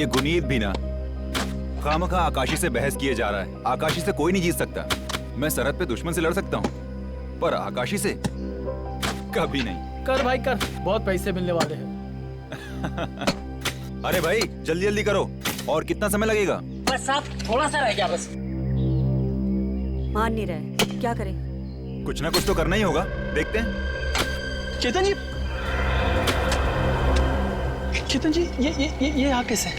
ये गुनीत भी ना खामखा आकाशी से बहस किए जा रहा है। आकाशी से कोई नहीं जीत सकता। मैं सरहद पे दुश्मन से लड़ सकता हूँ, पर आकाशी से कभी नहीं। कर भाई कर, बहुत पैसे मिलने वाले हैं। अरे भाई जल्दी जल्दी करो। और कितना समय लगेगा? बस साहब थोड़ा सा रह गया बस। मान नहीं रहे, क्या करें? कुछ ना कुछ तो करना ही होगा, देखते हैं। चेतन जी, चेतन जी, ये यहाँ कैसे?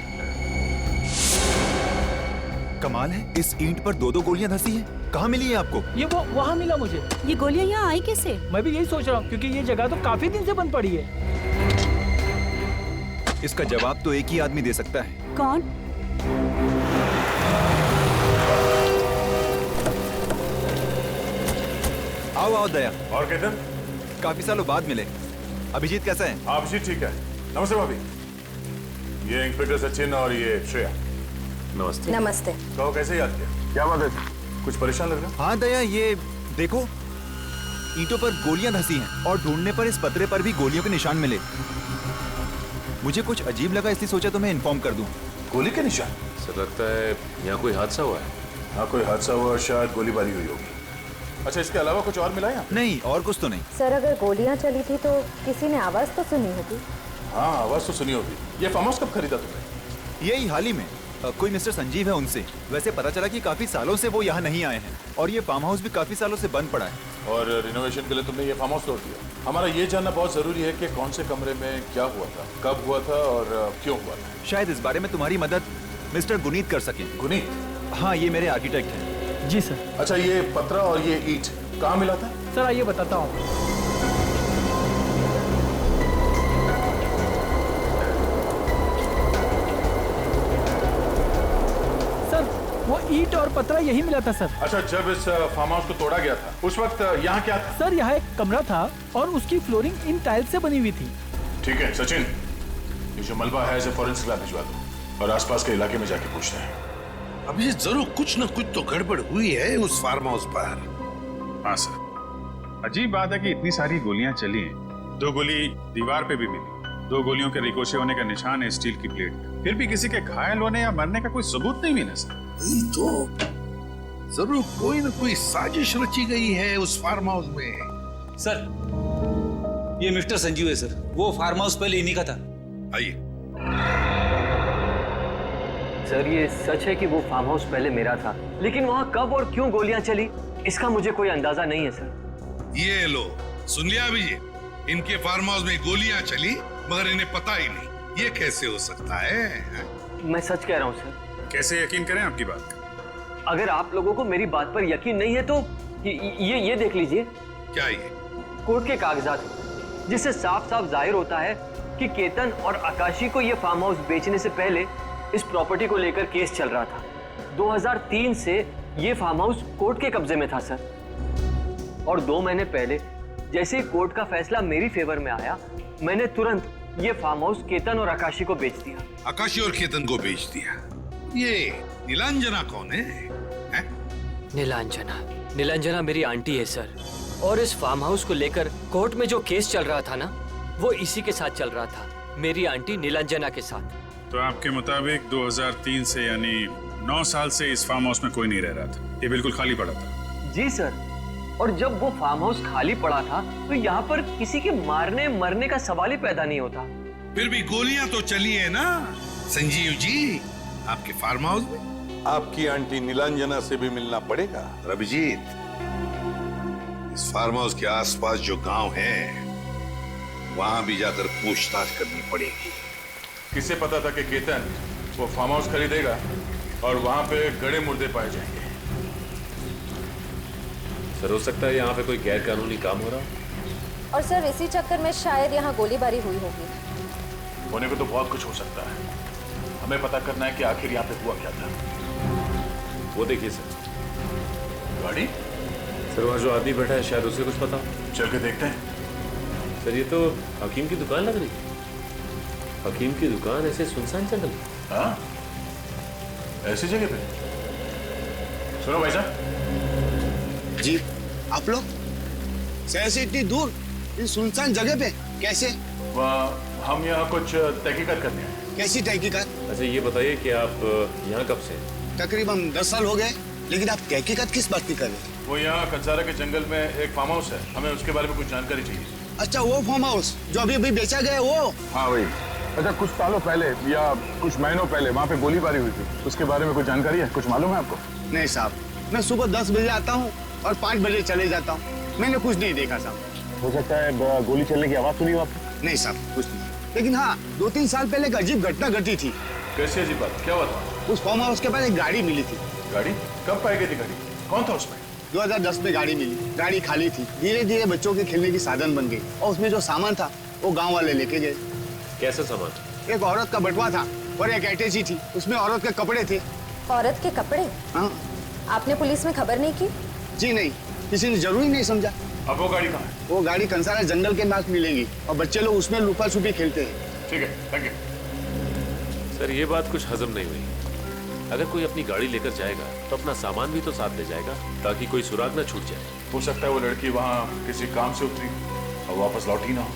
कमाल है, इस ईंट पर दो दो गोलियां धंसी हैं। कहाँ मिली है आपको? ये वो वहाँ मिला मुझे। ये गोलियां यहाँ आई कैसे? मैं भी यही सोच रहा हूँ, क्योंकि ये जगह तो काफी दिन से बंद पड़ी है। इसका जवाब तो एक ही आदमी दे सकता है। कौन? आओ आओ दया। और केतन? काफी सालों बाद मिले। अभिजीत कैसा है? अभिजीत ठीक है। नमस्ते भाभी। ये इंस्पेक्टर सचिन और ये श्रेया। नमस्ते। नमस्ते। कहो कैसे याद किया? क्या बात है, कुछ परेशान लग रहा है? हाँ दया, ये देखो ईंटों पर गोलियां धंसी हैं और ढूंढने पर इस पतरे पर भी गोलियों के निशान मिले। मुझे कुछ अजीब लगा, इसलिए सोचा तुम्हें इन्फॉर्म कर दूं। गोली के निशान? सर लगता है यहाँ कोई हादसा हुआ है। हाँ कोई हादसा हुआ और शायद गोलीबारी हुई होगी। अच्छा, इसके अलावा कुछ और मिला यहाँ? नहीं, और कुछ तो नहीं। सर अगर गोलियां चली थी तो किसी ने आवाज तो सुनी होगी। हाँ आवाज तो सुनी होगी। ये फार्म हाउस कब खरीदा तुमने? यही हाल ही में। कोई मिस्टर संजीव है, उनसे। वैसे पता चला कि काफी सालों से वो यहाँ नहीं आए हैं और ये फार्म हाउस भी काफी सालों से बंद पड़ा है। और रिनोवेशन के लिए तुमने ये फार्म हाउस तोड़ दिया। हमारा ये जानना बहुत जरूरी है कि कौन से कमरे में क्या हुआ था, कब हुआ था और क्यों हुआ था। शायद इस बारे में तुम्हारी मदद मिस्टर गुनीत कर सकें। गुनीत? हाँ, ये मेरे आर्किटेक्ट हैं। जी सर। अच्छा, ये पत्रा और ये ईंट कहाँ मिला था? सर आइए बताता हूँ। वो ईंट और पत्रा यही मिला था सर। अच्छा, जब इस फार्म हाउस को तोड़ा गया था उस वक्त यहाँ क्या था? सर यहाँ एक कमरा था और उसकी फ्लोरिंग इन टाइल्स से बनी हुई थी। ठीक है सचिन, ये जो मलबा है इसे फॉरेंसिक लैब भिजवा दो और आसपास के इलाके में जाके पूछते हैं। अब ये जरूर कुछ न कुछ तो गड़बड़ हुई है उस फार्म हाउस पर। हाँ सर, अजीब बात है कि इतनी सारी गोलियां चली हैं। 2 गोली दीवार पे भी मिली, 2 गोलियों के रिकोशे होने का निशान है स्टील की प्लेट पे। फिर भी किसी के घायल होने या मरने का कोई सबूत नहीं मिला सर। तो जरूर कोई न कोई साजिश रची गई है उस फार्म हाउस में। सर ये मिस्टर संजीव है सर, वो फार्म हाउस पहले इन्हीं का था। आइए। सर ये सच है कि वो फार्म हाउस पहले मेरा था, लेकिन वहाँ कब और क्यों गोलियां चली इसका मुझे कोई अंदाजा नहीं है सर। ये लो सुन लिया अभिजीत, इनके फार्म हाउस में गोलियां चली मगर इन्हें पता ही नहीं। ये कैसे हो सकता है? मैं सच कह रहा हूँ सर। कैसे यकीन करें आपकी बात? अगर आप लोगों को मेरी बात पर यकीन नहीं है तो ये देख लीजिए। क्या ये? कोर्ट के कागजात जिससे साफ साफ जाहिर होता है कि केतन और आकाशी को ये फार्म हाउस बेचने से पहले इस प्रॉपर्टी को लेकर केस चल रहा था। 2003 से ये फार्म हाउस कोर्ट के कब्जे में था सर, और 2 महीने पहले जैसे ही कोर्ट का फैसला मेरी फेवर में आया, मैंने तुरंत ये फार्म हाउस केतन और आकाशी को बेच दिया। आकाशी और केतन को बेच दिया? ये नीलांजना कौन है? नीलांजना मेरी आंटी है सर, और इस फार्म हाउस को लेकर कोर्ट में जो केस चल रहा था ना, वो इसी के साथ चल रहा था, मेरी आंटी नीलांजना के साथ। तो आपके मुताबिक 2003 से यानी 9 साल से इस फार्म हाउस में कोई नहीं रह रहा था, ये बिल्कुल खाली पड़ा था? जी सर, और जब वो फार्म हाउस खाली पड़ा था तो यहाँ पर किसी के मारने मरने का सवाल ही पैदा नहीं होता। फिर भी गोलियां तो चली है ना संजीव जी आपके फार्म हाउस में। आपकी आंटी नीलांजना से भी मिलना पड़ेगा। अभिजीत, इस फार्म हाउस के आसपास जो गांव है वहां भी जाकर पूछताछ करनी पड़ेगी। किसे पता था कि केतन वो फार्म हाउस खरीदेगा और वहां पे गड़े मुर्दे पाए जाएंगे? सर हो सकता है यहाँ पे कोई गैर कानूनी काम हो रहा। और सर इसी चक्कर में शायद यहाँ गोलीबारी हुई होगी। होने को तो बहुत कुछ हो सकता है, हमें पता करना है कि आखिर यहाँ पे हुआ क्या था। वो देखिए सर, गाड़ी। सर वहाँ जो आदमी बैठा है शायद उसे कुछ पता। चल के देखते हैं। सर ये तो हकीम की दुकान लग रही है। हकीम की दुकान ऐसे सुनसान जंगल में? हाँ, ऐसी जगह पे। सुनो भाई साहब जी, आप लोग शहर से इतनी दूर इन सुनसान जगह पे कैसे? हम यहाँ कुछ तहकीकात करने आए। कैसी तहकीकात? अच्छा ये बताइए कि आप यहाँ कब से हैं? तकरीबन 10 साल हो गए, लेकिन आप तहकीकात किस बात की कर रहे हैं? वो यहाँ कंसारा के जंगल में एक फार्म हाउस है, हमें उसके बारे में कुछ जानकारी चाहिए। अच्छा, वो फार्म हाउस जो अभी अभी बेचा गया है वो? हाँ वही। अच्छा कुछ सालों पहले या कुछ महीनों पहले वहाँ पे गोलीबारी हुई थी, उसके बारे में कुछ जानकारी है? कुछ मालूम है आपको? नहीं साहब, मैं सुबह 10 बजे आता हूँ और 5 बजे चले जाता हूँ। मैंने कुछ नहीं देखा साहब। हो सकता है गोली चलने की आवाज सुनी हो आपने? नहीं साहब, कुछ नहीं। लेकिन हाँ, 2-3 साल पहले एक अजीब घटना घटी थी। कैसी अजीब बात? क्या हुआ था? उस फार्म हाउस के पास एक गाड़ी मिली थी। गाड़ी? कब पाई गई थी गाड़ी? कौन था उसमें? 2010 में गाड़ी मिली। गाड़ी खाली थी। धीरे धीरे बच्चों के खेलने की साधन बन गई और उसमें जो सामान था वो गांव वाले लेके गए। कैसा सामान? एक औरत का बटुआ था और एक अटैची थी, उसमें औरत के कपड़े थे। औरत के कपड़े? हाँ। आपने पुलिस में खबर नहीं की? जी नहीं, किसी ने जरूरी नहीं समझा। अब वो गाड़ी कहाँ है? वो गाड़ी कंसारा जंगल के पास मिलेगी और बच्चे लोग उसमें लुका छुपी खेलते हैं। ठीक है, थैंक यू। सर ये बात कुछ हजम नहीं हुई। अगर कोई अपनी गाड़ी लेकर जाएगा तो अपना सामान भी तो साथ ले जाएगा ताकि कोई सुराग ना छूट जाए। हो सकता है वो लड़की वहाँ किसी काम से उतरी और वापस लौटी ना हो।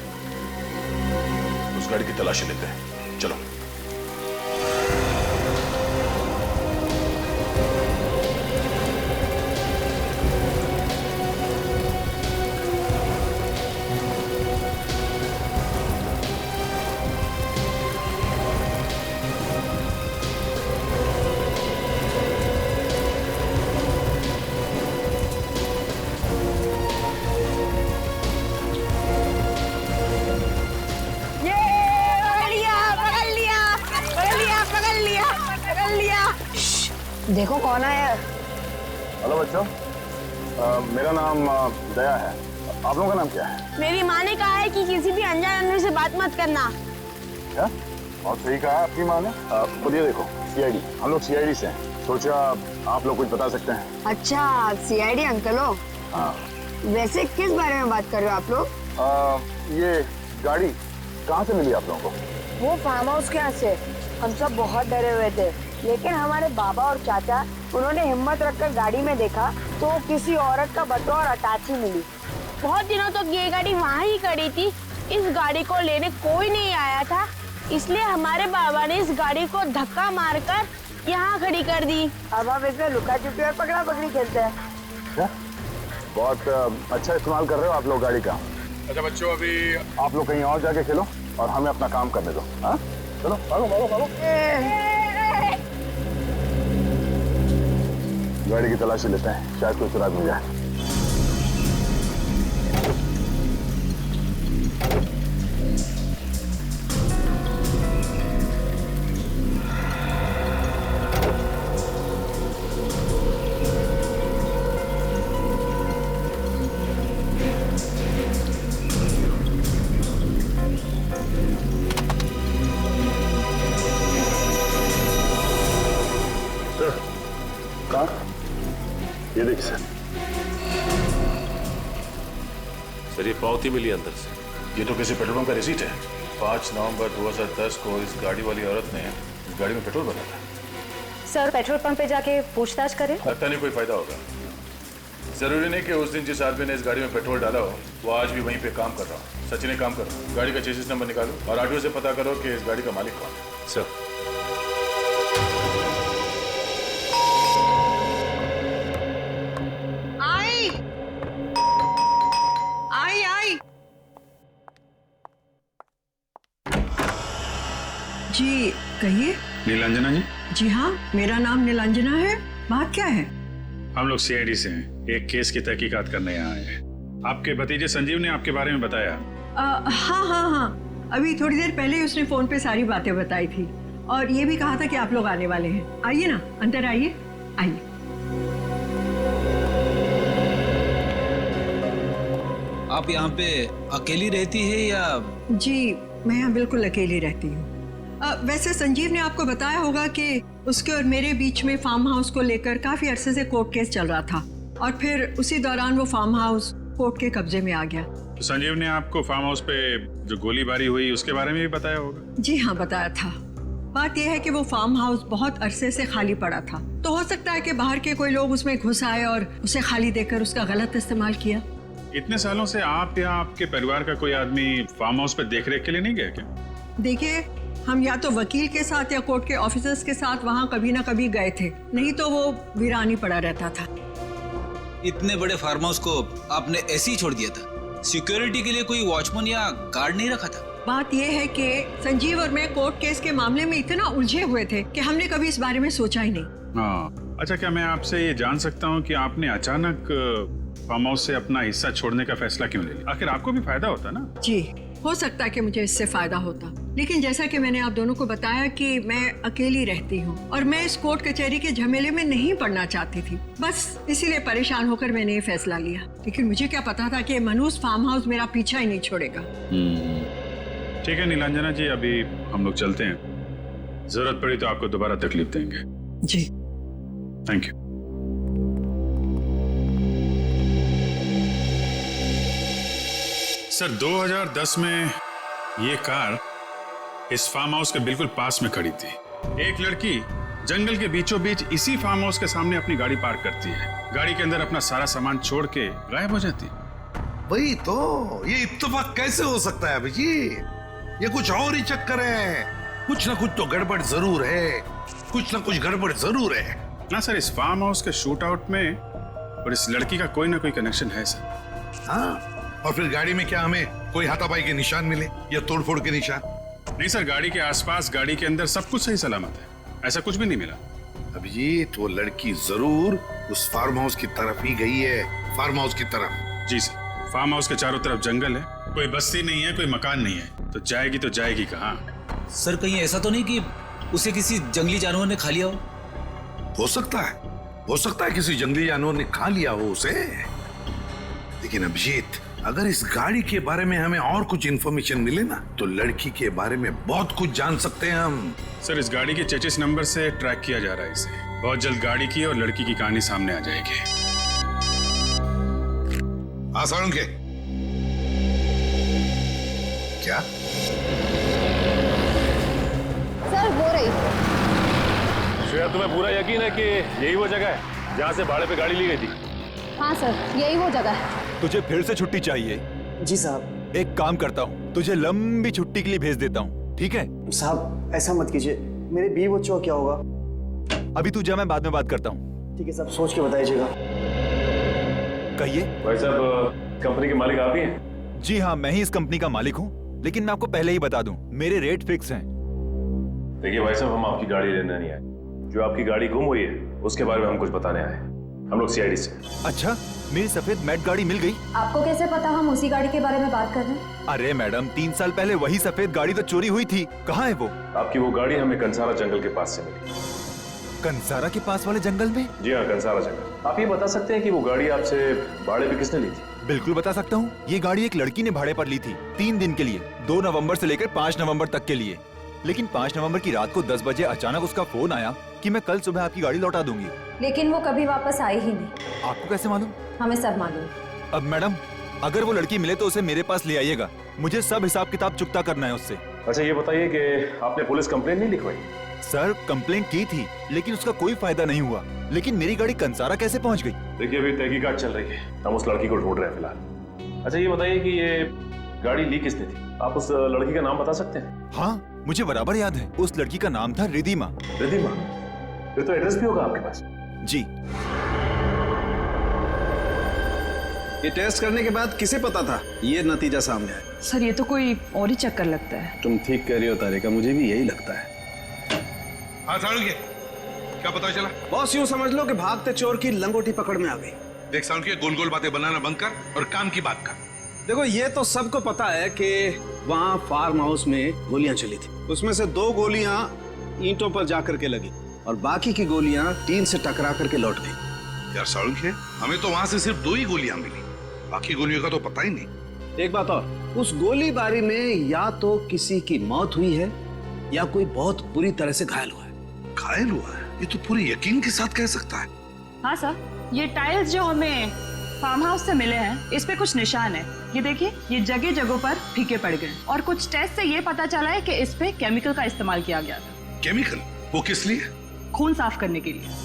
उस गाड़ी की तलाशी लेते हैं, चलो। देखो कौन आया। हेलो बच्चों, मेरा नाम दया है। आप लोगों का नाम क्या है? मेरी माँ ने कहा है कि किसी भी अनजान आदमी से बात मत करना। क्या? और सही कहा आपकी माँ ने। खुद ये देखो, सीआईडी, हम लोग सीआईडी से हैं। सोचा आप लोग कुछ बता सकते हैं। अच्छा सीआईडी अंकल हो? हाँ। वैसे किस बारे में बात कर रहे हो आप लोग? ये गाड़ी कहाँ से मिली आप लोगों को? वो फार्म हाउस के यहाँ से। हम सब बहुत डरे हुए थे, लेकिन हमारे बाबा और चाचा उन्होंने हिम्मत रखकर गाड़ी में देखा तो किसी औरत का बटुआ और अटैची मिली। बहुत दिनों तक ये गाड़ी वहाँ ही खड़ी थी। इस गाड़ी को लेने कोई नहीं आया था, इसलिए हमारे बाबा ने इस गाड़ी को धक्का मारकर यहाँ खड़ी कर दी। अब हम इसमें लुका छुपी और पकड़ा पकड़ी खेलते हैं। क्या? बहुत अच्छा इस्तेमाल कर रहे हो आप लोग गाड़ी का। अच्छा बच्चों, अभी आप लोग कहीं और जाके खेलो और हमें अपना काम करने दो। हाँ चलो, भागो भागो भागो। गाड़ी की तलाशी लेते हैं, शायद कोई सुराग मिल जाए। ये देखिए सर, ये पावती मिली अंदर से। ये तो किसी पेट्रोल पंप का रिसीट है। 5 नवंबर 2010 को इस गाड़ी वाली औरत ने इस गाड़ी में पेट्रोल भरा था। सर पेट्रोल पंप पे जाके पूछताछ करें? लगता नहीं कोई फायदा होगा। जरूरी नहीं कि उस दिन जिस आदमी ने इस गाड़ी में पेट्रोल डाला हो वो आज भी वहीं पे काम कर रहा हो। सचिन एक काम करो, गाड़ी का चेसिस नंबर निकालो और आरटीओ से पता करो कि इस गाड़ी का मालिक कौन है। सर जी कहिए। नीलांजना जी? जी हाँ, मेरा नाम नीलांजना है। बात क्या है? हम लोग सीआईडी से हैं, एक केस की तहकीकात करने यहाँ आए हैं। आपके भतीजे संजीव ने आपके बारे में बताया। हाँ, अभी थोड़ी देर पहले उसने फोन पे सारी बातें बताई थी और ये भी कहा था कि आप लोग आने वाले हैं। आइए ना, अंदर आइए, आइए। आप यहाँ पे अकेली रहती है या? जी मैं यहाँ बिल्कुल अकेली रहती हूँ। वैसे संजीव ने आपको बताया होगा कि उसके और मेरे बीच में फार्म हाउस को लेकर काफी अरसे से कोर्ट केस चल रहा था और फिर उसी दौरान वो फार्म हाउस कोर्ट के कब्जे में आ गया। तो संजीव ने आपको फार्म हाउस पे जो गोलीबारी हुई उसके बारे में भी बताया होगा? जी हाँ, बताया था। बात यह है कि वो फार्म हाउस बहुत अरसे से खाली पड़ा था, तो हो सकता है कि बाहर के कोई लोग उसमें घुस आए और उसे खाली देकर उसका गलत इस्तेमाल किया। इतने सालों से आप या आपके परिवार का कोई आदमी फार्म हाउस पे देखरेख के लिए नहीं गया क्या? देखिए, हम या तो वकील के साथ या कोर्ट के ऑफिसर्स के साथ वहाँ कभी ना कभी गए थे, नहीं तो वो वीरान ही पड़ा रहता था। इतने बड़े फार्म हाउस को आपने ऐसे ही छोड़ दिया था? सिक्योरिटी के लिए कोई वॉचमैन या गार्ड नहीं रखा था? बात यह है कि संजीव और मैं कोर्ट केस के मामले में इतना उलझे हुए थे कि हमने कभी इस बारे में सोचा ही नहीं। हाँ, अच्छा, क्या मैं आपसे ये जान सकता हूँ कि आपने अचानक फार्म हाउस से अपना हिस्सा छोड़ने का फैसला क्यों ले लिया? आखिर आपको भी फायदा होता ना? जी, हो सकता है कि मुझे इससे फायदा होता, लेकिन जैसा कि मैंने आप दोनों को बताया कि मैं अकेली रहती हूँ और मैं इस कोर्ट कचहरी के झमेले में नहीं पड़ना चाहती थी। बस इसीलिए परेशान होकर मैंने ये फैसला लिया। लेकिन मुझे क्या पता था कि मनूस फार्म हाउस मेरा पीछा ही नहीं छोड़ेगा। ठीक है नीलांजना जी, अभी हम लोग चलते हैं। जरूरत पड़ी तो आपको दोबारा तकलीफ देंगे। जी, थैंक यू। सर, 2010 में ये कार इस फार्म हाउस के बिल्कुल पास में खड़ी थी। एक लड़की जंगल के बीचों बीच इसी फार्म हाउस के सामने अपनी गाड़ी पार्क करती है, गाड़ी के अंदर अपना सारा सामान छोड़ के गायब हो जाती। वही तो, ये इत्तेफाक कैसे हो सकता है अभिजीत? ये कुछ और ही चक्कर है। कुछ ना कुछ तो गड़बड़ जरूर है, कुछ ना कुछ गड़बड़ जरूर है ना सर। इस फार्म हाउस के शूट आउट में और इस लड़की का कोई ना कोई कनेक्शन है सर। हाँ, और फिर गाड़ी में क्या हमें कोई हाथापाई के निशान मिले या तोड़फोड़ के निशान? नहीं सर, गाड़ी के आसपास, गाड़ी के अंदर सब कुछ सही सलामत है, ऐसा कुछ भी नहीं मिला। अभिजीत, वो लड़की जरूर उस फार्म हाउस की तरफ ही गई है, फार्म हाउस की तरफ। जी सर, फार्म हाउस के चारों तरफ जंगल है, कोई बस्ती नहीं है, कोई मकान नहीं है, तो जाएगी कहाँ? सर, कहीं ऐसा तो नहीं कि उसे किसी जंगली जानवर ने खा लिया हो? हो सकता है किसी जंगली जानवर ने खा लिया हो उसे। लेकिन अभिजीत, अगर इस गाड़ी के बारे में हमें और कुछ इंफॉर्मेशन मिले ना, तो लड़की के बारे में बहुत कुछ जान सकते हैं हम। सर, इस गाड़ी के चेचिस नंबर से ट्रैक किया जा रहा है इसे। बहुत जल्द गाड़ी की और लड़की की कहानी सामने आ जाएगी। आसान के क्या? सर, हो रही। श्रेया, तुम्हें पूरा यकीन है कि यही वो जगह है जहाँ से भाड़े पे गाड़ी ली गई थी? हाँ सर, यही वो जगह है। तुझे फिर से छुट्टी चाहिए? जी साहब। एक काम करता हूँ, तुझे लंबी छुट्टी के लिए भेज देता हूँ, ठीक है? साहब, ऐसा मत कीजिए, मेरे बीवी बच्चों का क्या होगा? अभी तू जा, मैं बाद में बात करता हूँ। ठीक है साहब, सोच के बताइएगा। कहिए। भाई साहब, कंपनी के मालिक आप ही हैं? जी हाँ, मैं ही इस कंपनी का मालिक हूँ, लेकिन मैं आपको पहले ही बता दूं, मेरे रेट फिक्स हैं। देखिए भाई साहब, हम आपकी गाड़ी लेने नहीं आए। जो आपकी गाड़ी गुम हुई है उसके बारे में हम कुछ बताने आए। हम लोग सीआईडी से। अच्छा, मेरी सफेद मैट गाड़ी मिल गई? आपको कैसे पता हम उसी गाड़ी के बारे में बात कर रहे हैं? अरे मैडम, 3 साल पहले वही सफेद गाड़ी तो चोरी हुई थी। कहाँ है वो? आपकी वो गाड़ी हमें कंसारा जंगल के पास से मिली। कंसारा के पास वाले जंगल में? जी हाँ, कंसारा जंगल। आप ये बता सकते हैं कि वो गाड़ी आपसे भाड़े पे किसने ली थी? बिल्कुल बता सकता हूँ। ये गाड़ी एक लड़की ने भाड़े पर ली थी 3 दिन के लिए, 2 नवंबर से लेकर 5 नवंबर तक के लिए। लेकिन 5 नवंबर की रात को 10 बजे अचानक उसका फोन आया कि मैं कल सुबह आपकी गाड़ी लौटा दूंगी। लेकिन वो कभी वापस आई ही नहीं। आपको कैसे मालूम? हमें सब मालूम। अब मैडम, अगर वो लड़की मिले तो उसे मेरे पास ले आइएगा, मुझे सब हिसाब किताब चुकता करना है उससे। अच्छा, ये बताइए कि आपने पुलिस कंप्लेंट नहीं लिखवाई? सर, कंप्लेंट की थी, लेकिन उसका कोई फायदा नहीं हुआ। लेकिन मेरी गाड़ी कंसारा कैसे पहुंच गई? देखिए, अभी तहकीकात चल रही है, हम उस लड़की को ढूंढ रहे हैं फिलहाल। अच्छा, ये बताइए कि ये गाड़ी ली किसने थी? आप उस लड़की का नाम बता सकते हैं? हाँ, मुझे बराबर याद है। उस लड़की का नाम था रिधिमा। रिधिमा? फिर तो एड्रेस भी होगा आपके पास? जी। ये टेस्ट करने के बाद किसे पता था ये नतीजा सामने आया? सर, ये तो कोई और ही चक्कर लगता है। तुम ठीक कह रही हो तारिका, मुझे भी यही लगता है। हाँ सारुके, क्या पता चला? बॉस, यूं समझ लो कि भागते चोर की लंगोटी पकड़ में आ गई। देख सारुके, गोल गोल बातें बनाना बंद कर और काम की बात कर। देखो, ये तो सबको पता है कि वहाँ फार्म हाउस में गोलियां चली थी। उसमें से 2 गोलियां ईंटों पर जाकर के लगी और बाकी की गोलियां टीन से टकरा करके लौट गई। यार सारुके, हमें तो वहाँ से सिर्फ 2 ही गोलियां मिली, बाकी गोलियों का तो पता ही नहीं। एक बात और, उस गोलीबारी में या तो किसी की मौत हुई है या कोई बहुत बुरी तरह से घायल हुआ है। घायल हुआ है? ये तो पूरे यकीन के साथ कह सकता है। हाँ सर, ये टाइल्स जो हमें फार्म हाउस से मिले हैं, इस पे कुछ निशान है। ये देखिए, ये जगह जगहों पर फीके पड़ गए और कुछ टेस्ट से ये पता चला है कि इस पे केमिकल का इस्तेमाल किया गया था। केमिकल? वो किस लिए? खून साफ करने के लिए।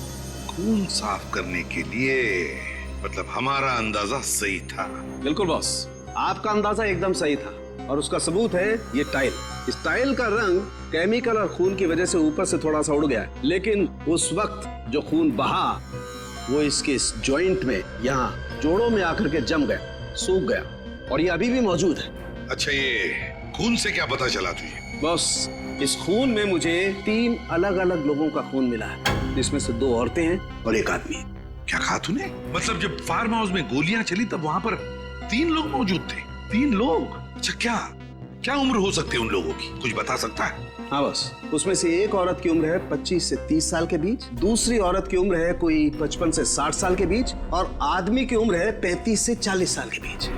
खून साफ करने के लिए? मतलब हमारा अंदाजा सही था। बिल्कुल बॉस, आपका अंदाजा एकदम सही था और उसका सबूत है ये टाइल। इस टाइल का रंग केमिकल और खून की वजह से ऊपर से थोड़ा सा उड़ गया है, लेकिन उस वक्त जो खून बहा वो इसके इस जॉइंट में, यहाँ जोड़ों में आकर के जम गया, सूख गया, और ये अभी भी मौजूद है। अच्छा, ये खून से क्या पता चला तुझे? बॉस, इस खून में मुझे 3 अलग अलग लोगों का खून मिला है, जिसमें से 2 औरतें हैं और 1 आदमी है। क्या कहा तूने? मतलब जब फार्म हाउस में गोलियां चली तब वहां पर 3 लोग मौजूद थे? 3 लोग? अच्छा, क्या उम्र हो सकती है उन लोगों की? कुछ बता सकता है? हाँ बस, उसमें से एक औरत की उम्र है 25 से 30 साल के बीच, दूसरी औरत की उम्र है कोई 55 से 60 साल के बीच, और आदमी की उम्र है 35 से 40 साल के बीच।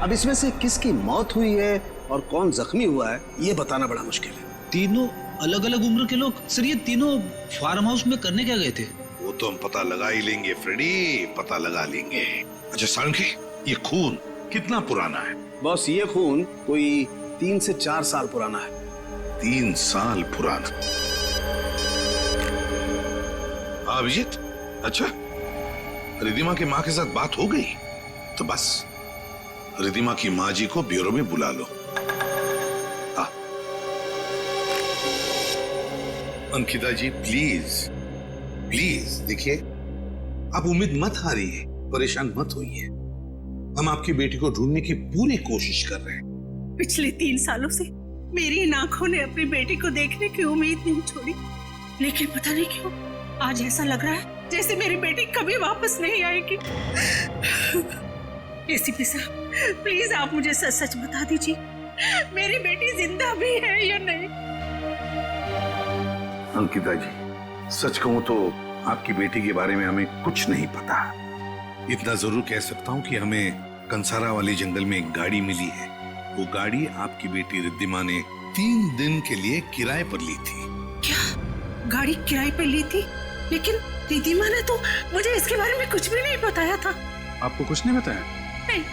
अब इसमें से किसकी मौत हुई है और कौन जख्मी हुआ है, ये बताना बड़ा मुश्किल है। तीनों अलग अलग उम्र के लोग? सर, ये तीनों फार्म हाउस में करने क्या गए थे? वो तो हम पता लगा ही लेंगे फ्रेडी, पता लगा लेंगे। अच्छा सालुंके, ये खून कितना पुराना है? बॉस, ये खून कोई 3 से 4 साल पुराना है। 3 साल पुराना? अभिजीत, अच्छा, रिद्धिमा की माँ के साथ बात हो गई? तो बस रिद्धिमा की माँ जी को ब्यूरो में बुला लो। अंकिता जी, प्लीज देखिए, आप उम्मीद मत हारिए, परेशान मत होइए। हम आपकी बेटी को ढूंढने की पूरी कोशिश कर रहे हैं। पिछले 3 सालों से मेरी इन आंखों ने अपनी बेटी को देखने की उम्मीद नहीं छोड़ी, लेकिन पता नहीं क्यों आज ऐसा लग रहा है जैसे मेरी बेटी कभी वापस नहीं आएगी। एसीपी साहब, प्लीज आप मुझे सच सच बता दीजिए, मेरी बेटी जिंदा भी है या नहीं? अंकिता जी, सच कहूं तो आपकी बेटी के बारे में हमें कुछ नहीं पता। इतना जरूर कह सकता हूं कि हमें कंसारा वाले जंगल में एक गाड़ी मिली है। वो गाड़ी आपकी बेटी रिद्धिमा ने 3 दिन के लिए किराए पर ली थी। क्या गाड़ी किराए पर ली थी? लेकिन रिद्धिमा ने तो मुझे इसके बारे में कुछ भी नहीं बताया था। आपको कुछ नहीं बताया? नहीं।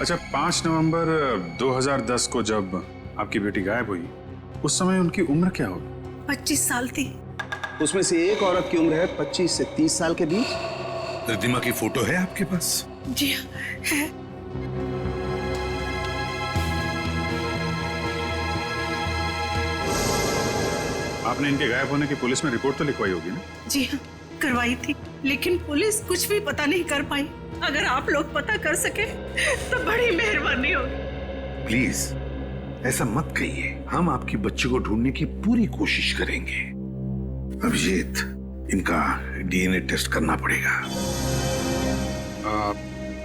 अच्छा, 5 नवंबर 2010 को जब आपकी बेटी गायब हुई, उस समय उनकी उम्र क्या होगी? 25 साल थी। उसमें से एक औरत की उम्र है 25 से 30 साल के बीच। रिद्धिमा की फोटो है आपके पास? जी है। आपने इनके गायब होने की पुलिस में रिपोर्ट तो लिखवाई होगी ना? जी हाँ, करवाई थी, लेकिन पुलिस कुछ भी पता नहीं कर पाई। अगर आप लोग पता कर सके तो बड़ी मेहरबानी होगी। प्लीज ऐसा मत कहिए, हम आपकी बच्ची को ढूंढने की पूरी कोशिश करेंगे। अभिजीत, इनका डीएनए टेस्ट करना पड़ेगा।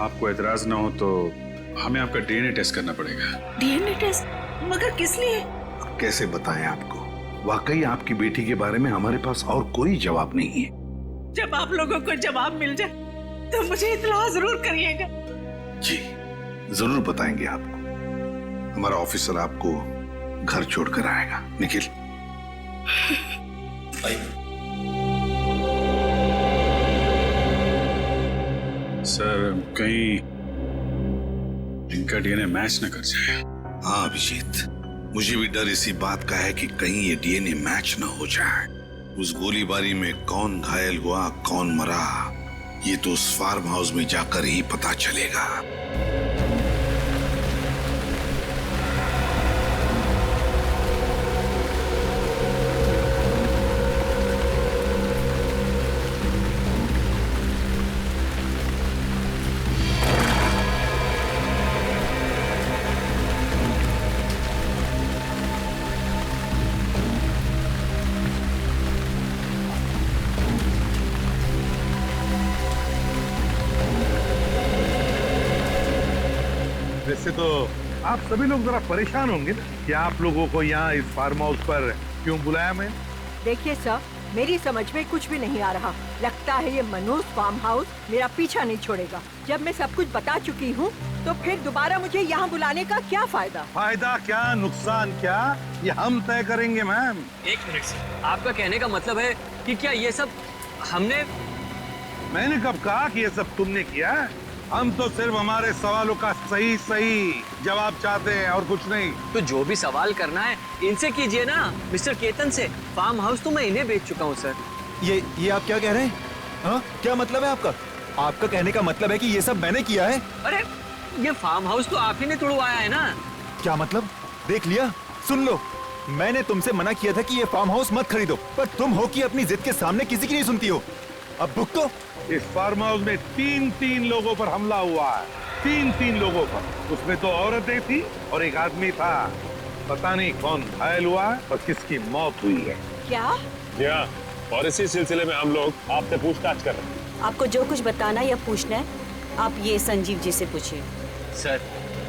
आपको एतराज ना हो तो हमें आपका डीएनए टेस्ट करना पड़ेगा। DNA test? मगर किस लिए? कैसे बताएं आपको, वाकई आपकी बेटी के बारे में हमारे पास और कोई जवाब नहीं है। जब आप लोगों को जवाब मिल जाए तो मुझे इत्तला जरूर करिएगा। जी जरूर बताएंगे आपको। हमारा ऑफिसर आपको घर छोड़कर आएगा। निखिल, सर, कहीं इनका डीएनए मैच न कर जाए। हाँ अभिजीत, मुझे भी डर इसी बात का है कि कहीं ये डीएनए मैच न हो जाए। उस गोलीबारी में कौन घायल हुआ, कौन मरा, ये तो उस फार्म हाउस में जाकर ही पता चलेगा। वैसे तो आप सभी लोग जरा परेशान होंगे ना कि आप लोगों को यहाँ इस फार्म हाउस पर क्यों बुलाया मैं? देखिए सर, मेरी समझ में कुछ भी नहीं आ रहा। लगता है ये मनोज फार्म हाउस मेरा पीछा नहीं छोड़ेगा। जब मैं सब कुछ बता चुकी हूँ तो फिर दोबारा मुझे यहाँ बुलाने का क्या फायदा? फायदा क्या, नुकसान क्या, ये हम तय करेंगे मैम। 1 मिनट से, आपका कहने का मतलब है कि क्या ये सब हमने? मैंने कब कहा कि ये सब तुमने किया है? हम तो सिर्फ हमारे सवालों का सही जवाब चाहते हैं और कुछ नहीं। तो जो भी सवाल करना है इनसे कीजिए ना, मिस्टर केतन से। फार्म हाउस तो मैं इन्हें बेच चुका हूँ सर। ये आप क्या कह रहे हैं? हाँ, क्या मतलब है आपका? आपका कहने का मतलब है कि ये सब मैंने किया है? अरे ये फार्म हाउस तो आप ही ने तुड़वाया है ना? क्या मतलब? देख लिया, सुन लो, मैंने तुमसे मना किया था कि ये फार्म हाउस मत खरीदो, पर तुम हो कि अपनी जिद के सामने किसी की नहीं सुनती हो। अब भुगतो। इस फार्म हाउस में तीन लोगों पर हमला हुआ है, तीन लोगों पर। उसमें 2 औरतें थी और एक आदमी था। पता नहीं कौन घायल हुआ है और किसकी मौत हुई है। क्या? जी हाँ, और इसी सिलसिले में हम लोग आपसे पूछताछ कर रहे हैं। आपको जो कुछ बताना या पूछना है, आप ये संजीव जी से पूछिए। सर,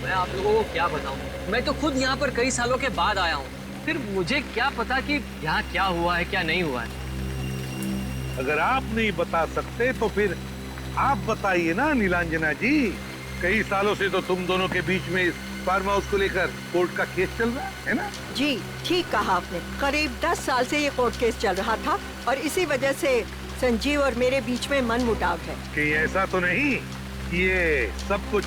मैं आप लोगों को क्या बताऊं? मैं तो खुद यहाँ पर कई सालों के बाद आया हूँ, फिर मुझे क्या पता कि यहाँ क्या हुआ है क्या नहीं हुआ है। अगर आप नहीं बता सकते तो फिर आप बताइए ना नीलांजना जी। कई सालों से तो तुम दोनों के बीच में इस फार्म हाउस को लेकर कोर्ट का केस चल रहा है ना? जी ठीक कहा आपने। करीब 10 साल से ये कोर्ट केस चल रहा था और इसी वजह से संजीव और मेरे बीच में मनमुटाव है। कहीं ऐसा तो नहीं कि ये सब कुछ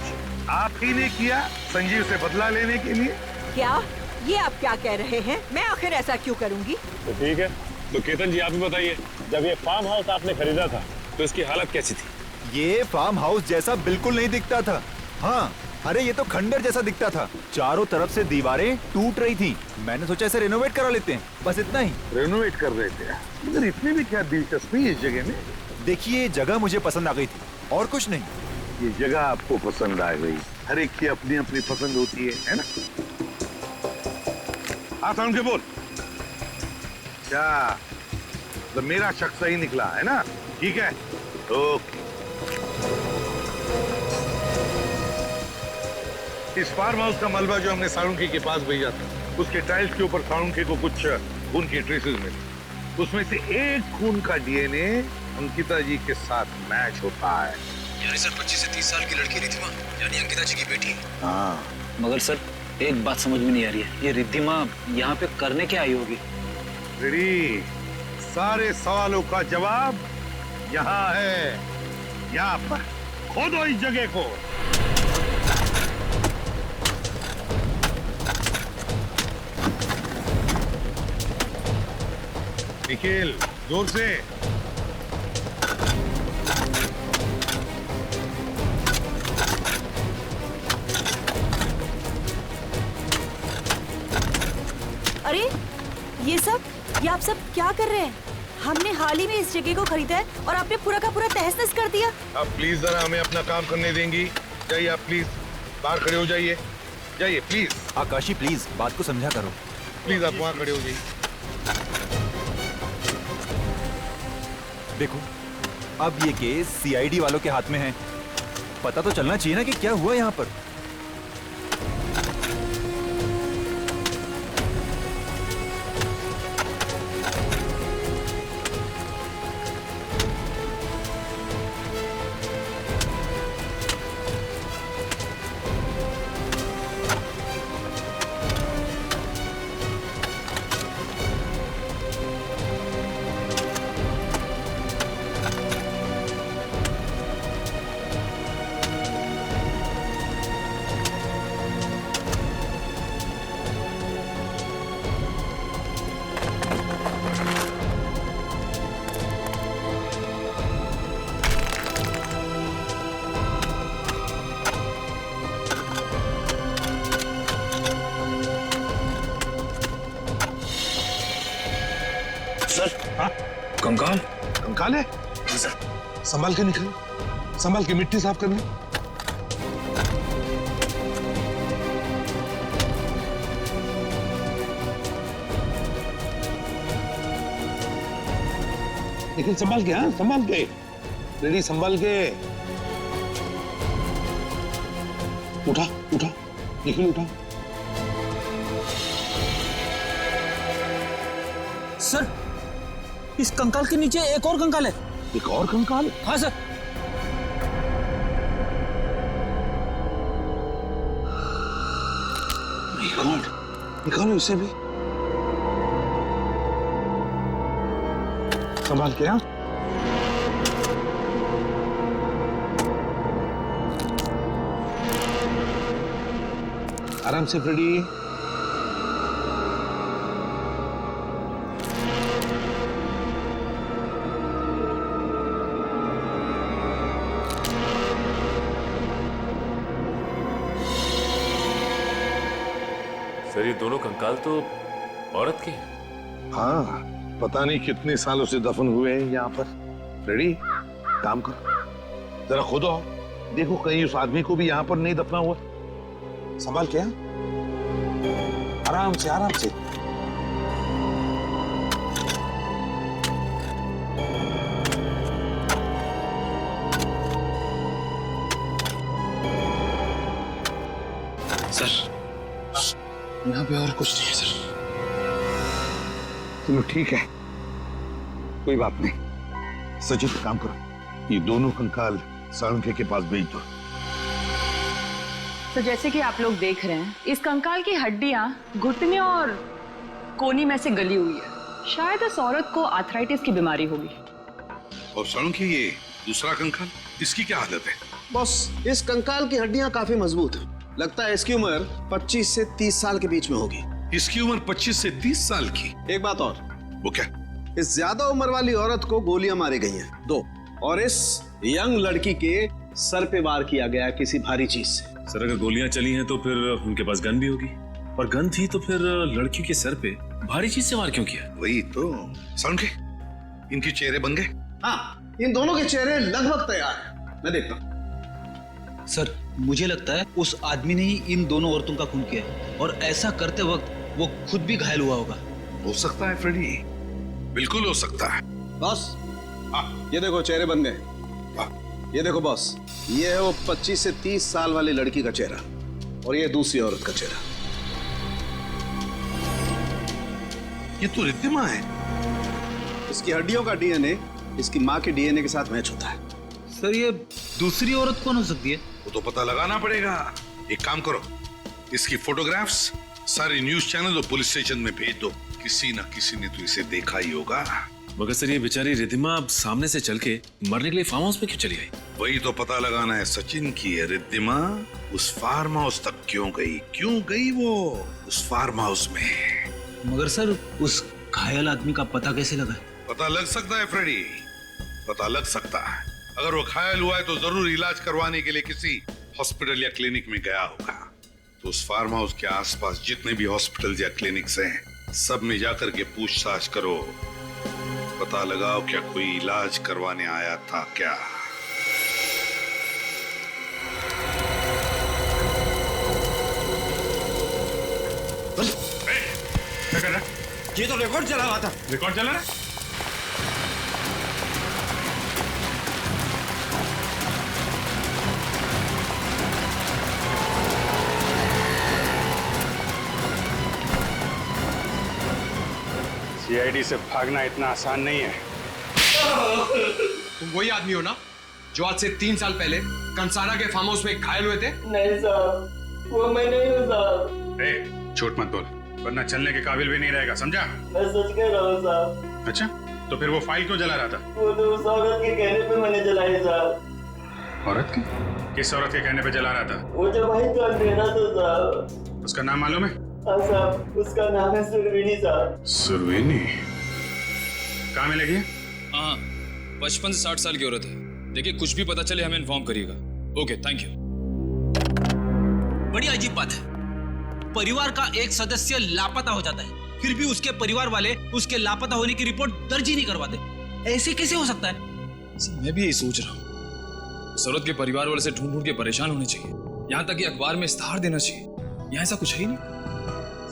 आप ही ने किया संजीव से बदला लेने के लिए? क्या ये आप क्या कह रहे हैं? मैं आखिर ऐसा क्यों करूंगी? तो ठीक है, तो केतन जी आप ही बताइए, जब ये फार्म हाउस आपने खरीदा था तो इसकी हालत कैसी थी? ये फार्म हाउस जैसा बिल्कुल नहीं दिखता था। हाँ, अरे ये तो खंडर जैसा दिखता था। चारों तरफ से दीवारें टूट रही थी। मैंने सोचा इसे रेनोवेट करा लेते हैं, बस इतना ही। रेनोवेट कर रहे थे, मगर इतनी भी क्या दिलचस्पी इस जगह में? देखिए, जगह मुझे पसंद आ गई थी और कुछ नहीं। ये जगह आपको पसंद आ गई? हर एक की अपनी अपनी पसंद होती है ना? आसान के बोल। क्या तो मेरा शक सही निकला है ना? ठीक है, ओके। इस फार्म हाउस का मलबा जो हमने साळुंखे के पास भेजा था, उसके टाइल्स के ऊपर साळुंखे को कुछ खून की ट्रेसेस मिली। उसमें से एक खून का डीएनए अंकिता जी के साथ मैच होता है। यानी सर 25 से 30 साल की लड़की रिद्धिमा, यानी अंकिता जी की बेटी। हाँ, मगर सर एक बात समझ में नहीं आ रही है, ये रिद्धिमा यहाँ पे करने क्या आई होगी? रेडी, सारे सवालों का जवाब यहाँ है, यहाँ पर। खोदो इस जगह को। निखिल, जोर से। अरे ये आप सब क्या कर रहे हैं? हमने हाल ही में इस जगह को खरीदा है और आपने पूरा का पूरा तहस-नहस कर दिया। आप प्लीज जरा हमें अपना काम करने देंगी? जाइए आप प्लीज, बाहर खड़े हो जाइए, जाइए प्लीज। आकाशी प्लीज बात को समझा करो। प्लीज आप वहाँ खड़े हो जाइए। देखो, अब ये केस सीआईडी वालों के हाथ में है। पता तो चलना चाहिए ना कि क्या हुआ यहाँ पर। कंकाल? कंकाल है? संभाल के निकल, संभाल के, मिट्टी साफ करनी। निखिल संभाल के, हाँ संभाल के, रेडी, संभाल के। उठा उठा निखिल, उठा। सर, इस कंकाल के नीचे एक और कंकाल है। एक और कंकाल? हाँ सर। निकालो इसे भी। संभाल के, हाँ। आराम से फ्रेडी। सर ये दोनों कंकाल तो औरत के हैं। हाँ, पता नहीं कितने सालों से दफन हुए हैं यहाँ पर। रेडी, काम करो, जरा खुद आओ, देखो कहीं उस आदमी को भी यहाँ पर नहीं दफना हुआ। संभाल क्या, आराम से आराम से। सर यहाँ पे और कुछ नहीं है सर। चलो ठीक है, कोई बात नहीं। सचिन काम करो, ये दोनों कंकाल साळुंखे के पास भेज दो। तो जैसे कि आप लोग देख रहे हैं, इस कंकाल की हड्डियां घुटने और कोनी में से गली हुई है। शायद इस औरत को आर्थराइटिस की बीमारी होगी। और साळुंखे, ये दूसरा कंकाल, इसकी क्या हालत है? बॉस, इस कंकाल की हड्डियां काफी मजबूत हैं। लगता है इसकी उम्र 25 से 30 साल के बीच में होगी। इसकी उम्र 25 से 30 साल की? एक बात और। वो क्या? इस ज्यादा उम्र वाली औरत को गोलियां मारी गई हैं, 2, और इस यंग लड़की के सर पे वार किया गया किसी भारी चीज से। सर अगर गोलियां चली हैं तो फिर उनके पास गन भी होगी, और गन थी तो फिर लड़की के सर पे भारी चीज से वार क्यों किया? वही तो। साळुंखे, इनके चेहरे बन गए? हाँ, इन दोनों के चेहरे लगभग तैयार हैं। मैं देखता हूँ। सर मुझे लगता है उस आदमी ने ही इन दोनों औरतों का खून किया है, और ऐसा करते वक्त वो खुद भी घायल हुआ होगा। हो सकता है फ्रेडी, बिल्कुल हो सकता है। बॉस, ये देखो चेहरे बन गए। ये देखो बॉस, ये है वो 25 से 30 साल वाली लड़की का चेहरा, और ये दूसरी औरत का चेहरा। ये तो रिद्धिमा है। इसकी हड्डियों का डीएनए इसकी माँ के डीएनए के साथ मैच होता है। सर ये दूसरी औरत कौन हो सकती है? वो तो पता लगाना पड़ेगा। एक काम करो, इसकी फोटोग्राफ्स सारे न्यूज चैनल और पुलिस स्टेशन में भेज दो। किसी ना किसी ने तो इसे देखा ही होगा। मगर सर ये बेचारी रिद्धिमा अब सामने से चल के मरने के लिए फार्म हाउस में क्यों चली आई? वही तो पता लगाना है सचिन की है। रिद्धिमा उस फार्म हाउस तक क्यों गई वो उस फार्म हाउस में? मगर सर उस घायल आदमी का पता कैसे लगा? पता लग सकता है फ्रेडी, पता लग सकता है। अगर वो घायल हुआ है तो जरूर इलाज करवाने के लिए किसी हॉस्पिटल या क्लिनिक में गया होगा। तो उस फार्म हाउस के आसपास जितने भी हॉस्पिटल या क्लिनिक्स हैं, सब में जाकर के पूछताछ करो, पता लगाओ क्या कोई इलाज करवाने आया था क्या। क्या कर रहा है? ये तो रिकॉर्ड चला रहा था। रिकॉर्ड चला रहा है? सीआईडी से भागना इतना आसान नहीं है। तुम वही आदमी हो ना जो आज से 3 साल पहले कंसारा के फार्म हाउस में घायल हुए थे? नहीं साहब, वो मैं नहीं हूँ साहब। झूठ मत बोल, वरना चलने के काबिल भी नहीं रहेगा, समझा? मैं सच कह रहा हूँ साहब। अच्छा, तो फिर वो फाइल क्यों जला रहा था? वो तो उस औरत के कहने पे मैंने जलाई साहब। औरत की? किस औरत के कहने पे जला रहा था? वो जो भाई तो अंधेरा था साहब। उसका नाम मालूम है? हाँ साहब, उसका नाम है सुरवीनी साहब। सुरवीनी? कहाँ मिलेगी? हाँ, 55 से 60 साल की औरत है। देखिए कुछ भी पता चले हमें इन्फॉर्म करिएगा। Okay, thank you. बड़ी अजीब बात है, परिवार का एक सदस्य लापता हो जाता है, फिर भी उसके परिवार वाले उसके लापता होने की रिपोर्ट दर्ज ही नहीं करवाते। ऐसे कैसे हो सकता है? मैं भी यही सोच रहा हूँ। उस औरत के परिवार वाले से ढूंढ के परेशान होने चाहिए, यहाँ तक कि अखबार में इश्तेहार देना चाहिए। यहाँ ऐसा कुछ है ही नहीं।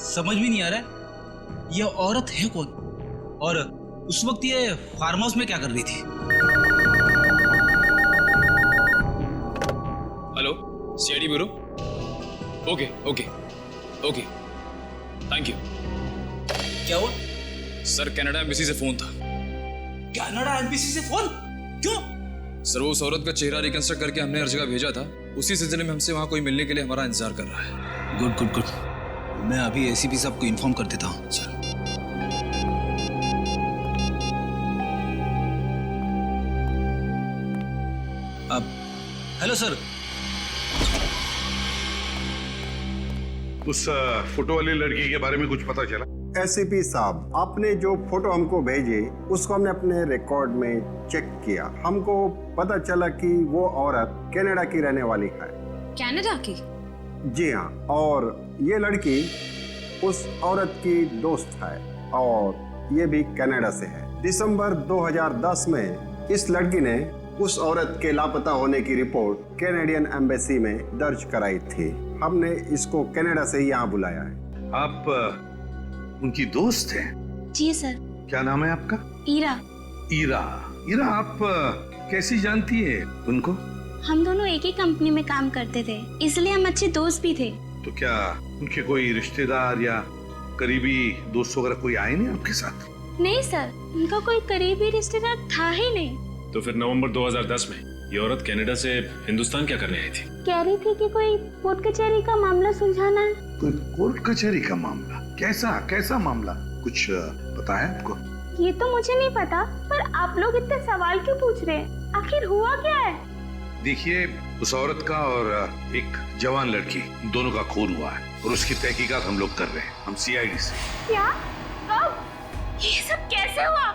समझ में नहीं आ रहा है ये औरत है कौन, और उस वक्त ये फार्म हाउस में क्या कर रही थी? Hello, CID bureau. Okay okay okay, thank you. क्या हुआ? सर कनाडा एम्बेसी से फोन था। कनाडा एम्बेसी से फोन? क्यों? सर वो उस औरत का चेहरा रिकंस्ट्रक्ट करके हमने हर जगह भेजा था। उसी सिलसिले में हमसे वहाँ कोई मिलने के लिए हमारा इंतजार कर रहा है। गुड गुड गुड, मैं अभी एसीपी साहब को इन्फॉर्म कर देता हूँ। सर अब हेलो सर। उस फोटो वाली लड़की के बारे में कुछ पता चला? एसीपी साहब, आपने जो फोटो हमको भेजे उसको हमने अपने रिकॉर्ड में चेक किया। हमको पता चला कि वो औरत कनाडा की रहने वाली है। कनाडा की? जी हाँ, और ये लड़की उस औरत की दोस्त है और ये भी कनाडा से है। दिसंबर 2010 में इस लड़की ने उस औरत के लापता होने की रिपोर्ट कैनेडियन एम्बेसी में दर्ज कराई थी। हमने इसको कनाडा से यहाँ बुलाया है। आप उनकी दोस्त हैं? जी सर। क्या नाम है आपका? ईरा। ईरा। ईरा, आप कैसी जानती है उनको? हम दोनों एक ही कंपनी में काम करते थे, इसलिए हम अच्छे दोस्त भी थे। तो क्या उनके कोई रिश्तेदार या करीबी दोस्त वगैरह कोई आए नहीं आपके साथ? नहीं सर, उनका कोई करीबी रिश्तेदार था ही नहीं। तो फिर नवंबर 2010 में ये औरत कनाडा से हिंदुस्तान क्या करने आई थी? कह रही थी कि कोई कोर्ट कचहरी का मामला सुलझाना है। कोई कोर्ट कचहरी का मामला? कैसा मामला? कुछ पता है आपको? ये तो मुझे नहीं पता, पर आप लोग इतने सवाल क्यों पूछ रहे हैं? आखिर हुआ क्या है? देखिए, उस औरत का और एक जवान लड़की दोनों का खून हुआ है और उसकी तहकीकात हम लोग कर रहे हैं, हम CID से। क्या? कब? ये सब कैसे हुआ?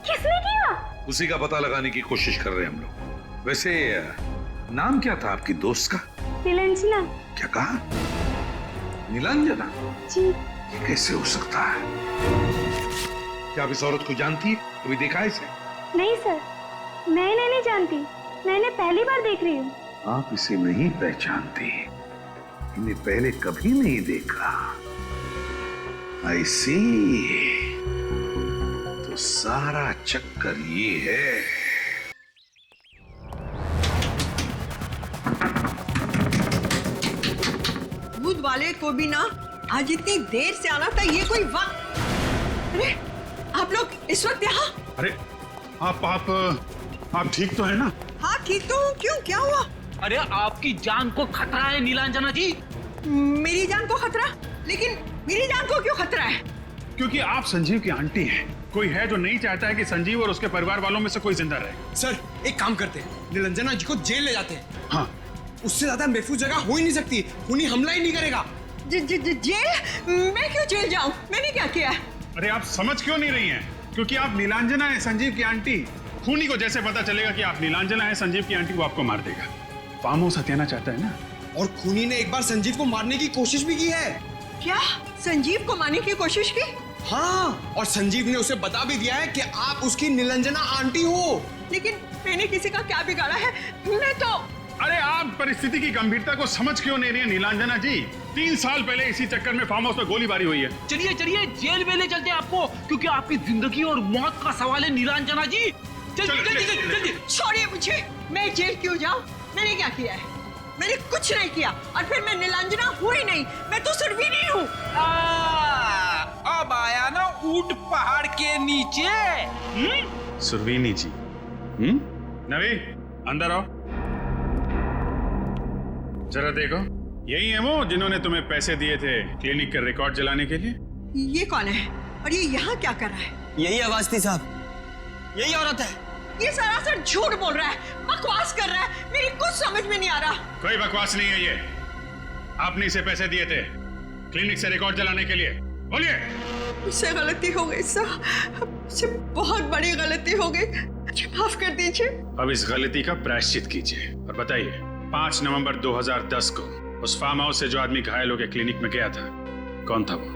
किसने किया? उसी का पता लगाने की कोशिश कर रहे हैं हम लोग। वैसे नाम क्या था आपकी दोस्त का? नीलांजना। क्या कहा? नीलांजना? जी। ये कैसे हो सकता है? क्या आप इस औरत को जानती है? कभी देखा है इसे? नहीं सर, मैं इन्हें नहीं जानती, मैं इन्हें पहली बार देख रही हूँ। आप इसे नहीं पहचानती? इन्हें पहले कभी नहीं देखा? I see। तो सारा चक्कर ये है। दूध वाले को भी ना आज इतनी देर से आना था, ये कोई वक्त? अरे आप लोग इस वक्त यहाँ? अरे आप ठीक तो है ना? हाँ ठीक तो हूँ। क्यों, क्या हुआ? अरे आपकी जान को खतरा है नीलांजना जी। मेरी जान को खतरा? लेकिन मेरी जान को क्यों खतरा है? क्योंकि आप संजीव की आंटी हैं। कोई है जो नहीं चाहता है कि संजीव और उसके परिवार वालों में से कोई जिंदा रहे। सर एक काम करते हैं, नीलांजना जी को जेल ले जाते हैं। हाँ, उससे ज्यादा महफूज जगह हो ही नहीं सकती, खूनी हमला ही नहीं करेगा। जेल? मैं क्यों जेल जाऊं? मैंने क्या किया? अरे आप समझ क्यों नहीं रही हैं? क्योंकि आप नीलांजना है, संजीव की आंटी। खूनी को जैसे पता चलेगा कि आप नीलांजना है, संजीव की आंटी, वो आपको मार देगा। फार्म हाउस हथियाना चाहता है ना? और खूनी ने एक बार संजीव को मारने की कोशिश भी की है। क्या? संजीव को मारने की कोशिश की? हाँ, और संजीव ने उसे बता भी दिया है कि आप उसकी नीलांजना आंटी हो। लेकिन मैंने किसी का क्या बिगाड़ा है? मैं तो... अरे आप परिस्थिति की गंभीरता को समझ क्यों नहीं रही है नीलांजना जी? 3 साल पहले इसी चक्कर में फार्म हाउस में गोलीबारी हुई है। चलिए जेल में ले चलते हैं आपको, क्योंकि आपकी जिंदगी और मौत का सवाल है नीलांजना जी। जल्दी। छोड़िए मुझे, मैं जेल क्यों जाऊं? मैंने क्या किया है? मैंने कुछ नहीं किया, और फिर मैं नीलांजना हुई नहीं, मैं तो सुरवीनी हूँ। अब आया ना ऊंट पहाड़ के नीचे। सुरवीनी जी। नवी अंदर आओ, जरा देखो। यही है वो जिन्होंने तुम्हें पैसे दिए थे क्लिनिक के रिकॉर्ड जलाने के लिए? ये कौन है और ये यहाँ क्या कर रहा है? यही आवाज थी साहब, यही औरत है। ये सरासर झूठ बोल रहा है, बकवास कर रहा है, मेरी कुछ समझ में नहीं आ रहा। कोई बकवास नहीं है ये। आपने इसे पैसे दिए थे क्लिनिक से रिकॉर्ड जलाने के लिए। बोलिए। मुझसे गलती हो गई सर, मुझसे बहुत बड़ी गलती हो गई, मुझे माफ कर दीजिए। अब इस गलती का प्रायश्चित कीजिए और बताइए, 5 नवंबर 2010 को उस फार्म हाउस से जो आदमी घायल होकर क्लिनिक में गया था, कौन था वो?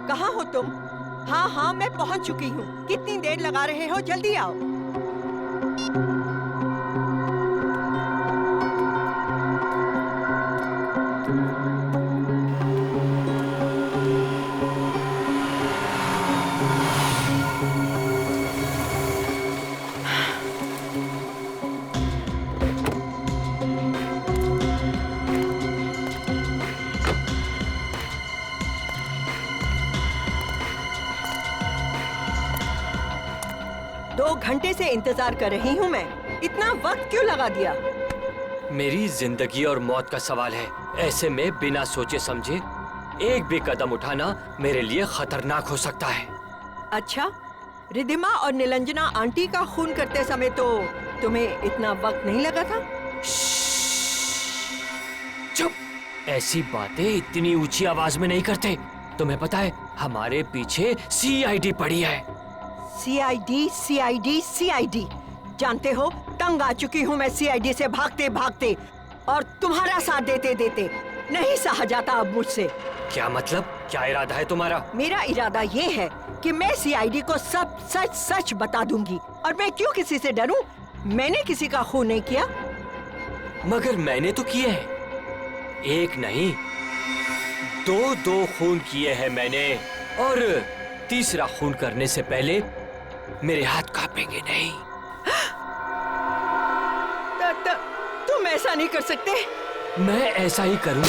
कहाँ हो तुम? हाँ मैं पहुँच चुकी हूँ। कितनी देर लगा रहे हो? जल्दी आओ। घंटे से इंतजार कर रही हूँ मैं, इतना वक्त क्यों लगा दिया? मेरी जिंदगी और मौत का सवाल है। ऐसे में बिना सोचे समझे एक भी कदम उठाना मेरे लिए खतरनाक हो सकता है। अच्छा, रिधिमा और निलंजना आंटी का खून करते समय तो तुम्हें इतना वक्त नहीं लगा था? चुप! ऐसी बातें इतनी ऊंची आवाज में नहीं करते। तुम्हें पता है हमारे पीछे सीआईडी पड़ी है। CID, CID, CID. जानते हो, तंग आ चुकी हूँ मैं सीआईडी से भागते भागते, और तुम्हारा साथ देते देते नहीं सहा जाता अब मुझसे। क्या मतलब? क्या इरादा है तुम्हारा? मेरा इरादा ये है कि मैं सीआईडी को सब सच सच बता दूंगी। और मैं क्यों किसी से डरूं? मैंने किसी का खून नहीं किया। मगर मैंने तो किए हैं। एक नहीं, दो खून किए हैं मैंने। और तीसरा खून करने से पहले मेरे हाथ कांपेंगे नहीं। तुम ऐसा नहीं कर सकते। मैं ऐसा ही करूंगा।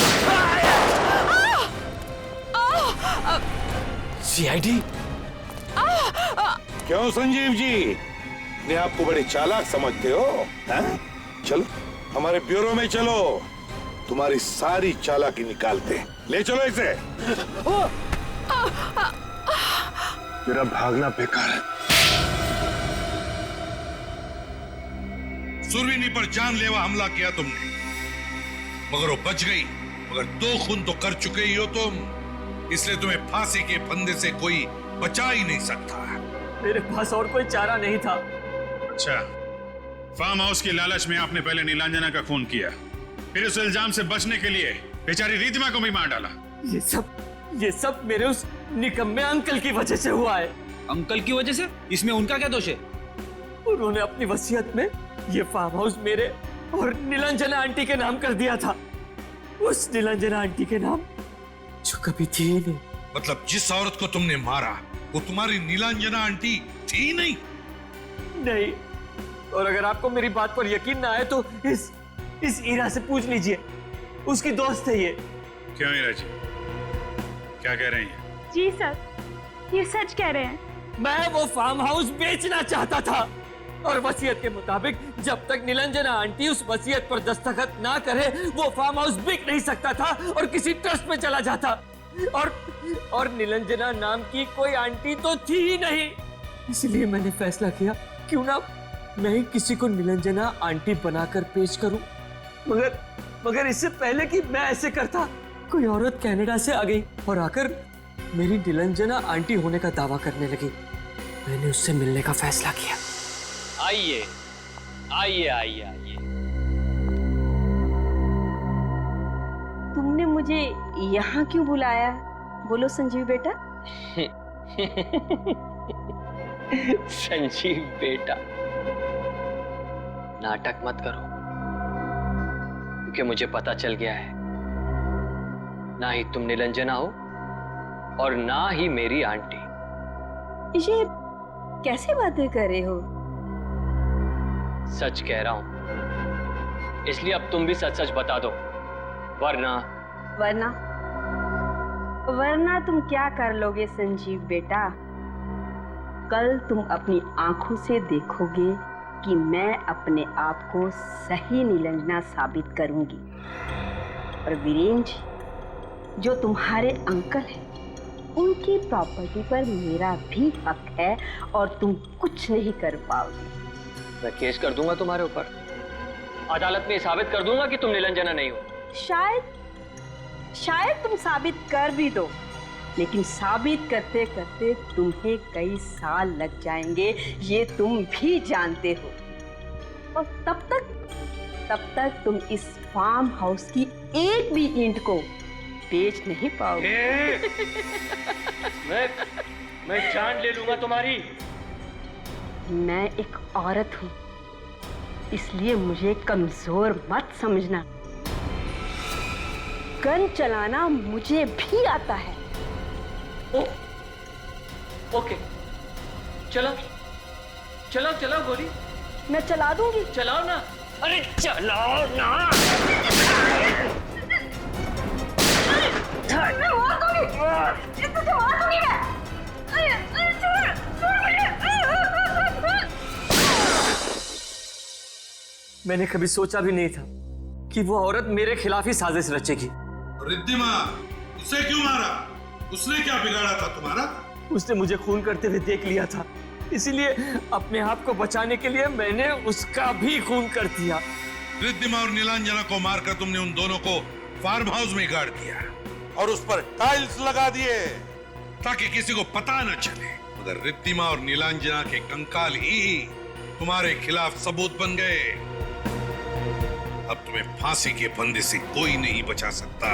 सीआईडी? क्यों संजीव जी, अपने आप को बड़े चालाक समझते हो? हैं? चलो हमारे ब्यूरो में चलो, तुम्हारी सारी चालाकी निकालते हैं। ले चलो इसे। मेरा भागना बेकार है। सुरवीनी पर जानलेवा हमला किया तुमने, मगर वो बच गई। मगर 2 खून तो कर चुके ही हो तुम, इसलिए तुम्हें फांसी के फंदे से कोई बचा ही नहीं सकता। मेरे पास और कोई चारा नहीं था। अच्छा, फार्म हाउस की लालच में आपने पहले नीलांजना का खून किया, फिर उस इल्जाम से बचने के लिए बेचारी रिधिमा को भी मार डाला। ये सब मेरे उस निकम्मे अंकल की वजह से हुआ है। अंकल की वजह से? इसमें उनका क्या दोष है? उन्होंने अपनी वसीयत में ये फार्म हाउस मेरे और नीलांजना आंटी के नाम कर दिया था। उस नीलांजना आंटी के नाम जो कभी थी ही नहीं। मतलब जिस औरत को तुमने मारा वो तुम्हारी नीलांजना आंटी थी नहीं? नहीं। और अगर आपको मेरी बात पर यकीन ना आए तो इस ईरा से पूछ लीजिए, उसकी दोस्त है ये। क्यों ईरा जी, क्या कह रही हैं? जी सर, ये सच कह रहे हैं। मैं वो फार्म हाउस बेचना चाहता था, और वसीयत के मुताबिक जब तक नीलांजना आंटी उस वसीयत पर दस्तखत ना करे वो फार्म हाउस बिक नहीं सकता था और किसी ट्रस्ट में चला जाता। और नीलांजना नाम की कोई आंटी तो थी ही नहीं। इसलिए मैंने फैसला किया क्यों ना मैं ही किसी को नीलांजना आंटी बनाकर पेश करूं। मगर इससे पहले कि मैं ऐसे करता, कोई औरत कनाडा से आ गई और आकर मेरी नीलांजना आंटी होने का दावा करने लगी। मैंने उससे मिलने का फैसला किया। आइए आइए आइए आइए। तुमने मुझे यहाँ क्यों बुलाया? बोलो संजीव बेटा। संजीव बेटा, नाटक मत करो, क्योंकि मुझे पता चल गया है ना ही तुम निलंजना हो और ना ही मेरी आंटी। ये कैसे बातें कर रहे हो? सच कह रहा हूं, इसलिए अब तुम भी सच सच बता दो, वरना तुम क्या कर लोगे संजीव बेटा? कल तुम अपनी आंखों से देखोगे कि मैं अपने आप को सही नीलांजना साबित करूंगी। और वीरेंद्र जी, जो तुम्हारे अंकल हैं, उनकी प्रॉपर्टी पर मेरा भी हक है और तुम कुछ नहीं कर पाओगे। मैं केस कर दूंगा तुम्हारे ऊपर, अदालत में साबित कर दूंगा कि तुम निलंजना नहीं हो। शायद तुम साबित कर भी दो, लेकिन साबित करते करते तुम्हें कई साल लग जाएंगे, ये तुम भी जानते हो। और तब तक तुम इस फार्म हाउस की एक भी ईंट को बेच नहीं पाओगे। मैं जान ले लूंगा तुम्हारी। मैं एक औरत हूं, इसलिए मुझे कमजोर मत समझना। गन चलाना मुझे भी आता है। ओके, चलाओ गोली। मैं चला दूंगी। चलाओ ना। अरे चलाओ ना। मैं मार दूंगी। तुझे मार दूंगी मैं। मैंने कभी सोचा भी नहीं था कि वो औरत मेरे खिलाफ ही साजिश रचेगी। रिद्धिमा, उसे क्यों मारा? उसने क्या बिगाड़ा था तुम्हारा? उसने मुझे खून करते हुए देख लिया था, इसीलिए अपने आप को बचाने के लिए मैंने उसका भी खून कर दिया। रिद्धिमा और नीलांजना को मारकर तुमने उन दोनों को फार्म हाउस में गाड़ दिया और उस पर टाइल्स लगा दिए ताकि किसी को पता न चले। मगर रिद्धिमा और नीलांजना के कंकाल ही तुम्हारे खिलाफ सबूत बन गए। अब तुम्हें फांसी के फंदे से कोई नहीं बचा सकता।